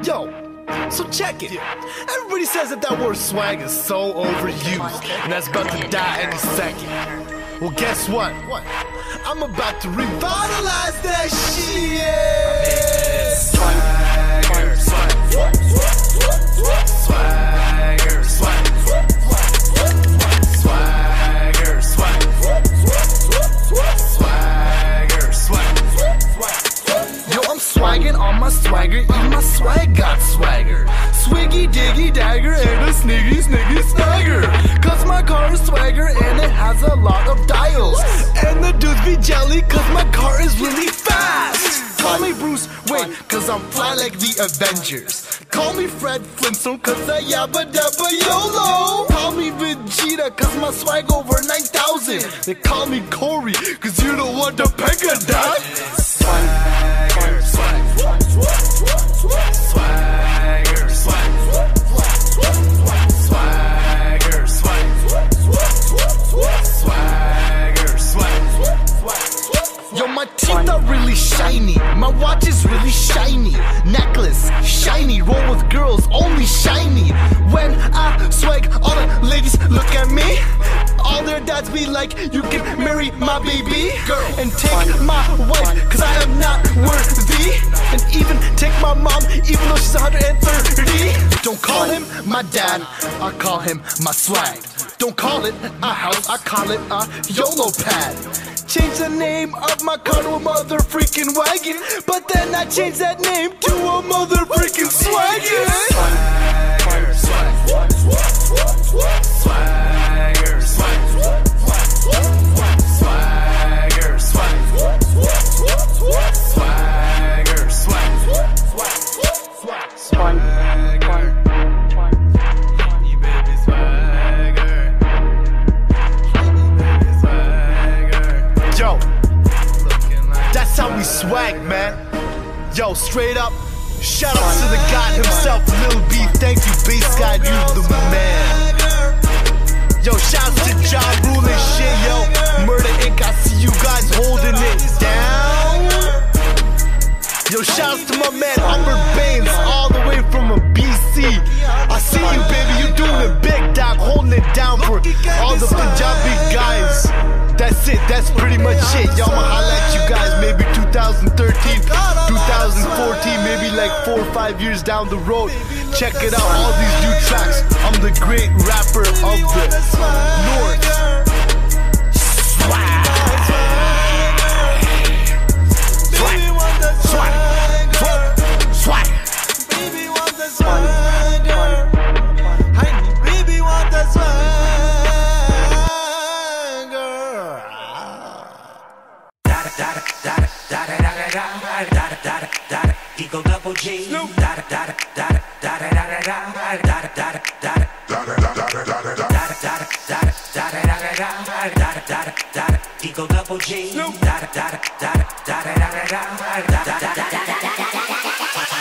Yo, so check it. Everybody says that word swag is so overused and that's about to die any second. Well, guess what? I'm about to revitalize that shit. Swagger, swagger, swagger, swagger, swagger. Yo, I'm swagging on my swagger, even my swag got swagger. Swiggy, diggy, dagger, and a sniggy, snagger. Cause my car is swagger and it has a lot of dials. And the dudes be jelly cause my car is really fast. Call me Bruce Wayne cause I'm fly like the Avengers. Call me Fred Flintstone cause I yabba dabba YOLO. Call me Vegeta cause my swag over 9,000. They call me Corey cause you don't want to peck a dime. Swagger, swagger, swagger, swagger, swagger, swagger. Yo, my teeth are really shiny, my watch is really shiny. Necklace, shiny, roll with girls, only shiny. When I swag, all the ladies look at me. All their dads be like, you can marry my baby and take my wife, cause I am not worthy. And even take my mom, even though she's 130. Don't call him my dad, I call him my swag. Don't call it a house, I call it a YOLO pad. Change the name of my car to a mother freaking wagon, but then I changed that name to a mother freaking swagger. Swagger, swagger, swagger, swagger, swagger, swagger, swagger. Yo, that's how we swag, man. Yo, straight up, shout out to the God himself, Lil B. Thank you, Bass God, you the man. Yo, shouts to John Rule and shit, yo. Murder Inc., I see you guys holding it down. Yo, shouts to my man, Umber Baines, all the way from a BC. I see you, baby, you doing it big, dog, holding it down for all the Punjabi guys. That's it, that's pretty much it. Y'all, I'ma holla at you guys maybe 2013, 2014, maybe like 4 or 5 years down the road. Check it out, all these new tracks. I'm the great rapper of the North. Swag. Swag. Swag. Swag. Baby want the swagger. Baby want the swagger. Eagle double G. Eagle double G.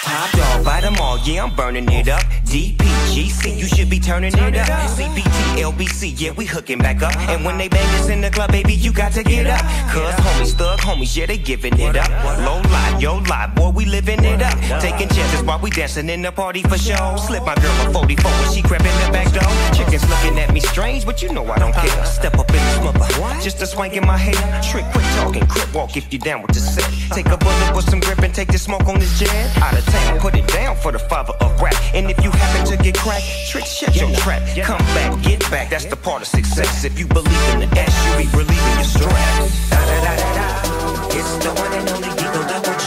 Top dog, bite them all, yeah, I'm burning it up. DPGC, you should be turning it up. CBT, LBC, yeah, we hooking back up. And when they bang us in the club, baby, you got to get up. Cause homies, thug homies, yeah, they giving it up. Low lie, yo lie, boy, we living it up. Taking chances while we dancing in the party for show. Slip my girl a 44 when she crept in the back door. Chickens looking at me strange, but you know I don't care. Step up in this mother, just a swank in my hair. Trick, quick talking, crip walk if you down with the set. Take a bullet with some grip and take the smoke on this jet. Out of town, put it down for the father of rap. And if you happen to get cracked, trick, shut your trap. Come back, get back, that's the part of success. If you believe in the S, you be relieving your stress. Da da da da da. It's the one and only Eagle double G.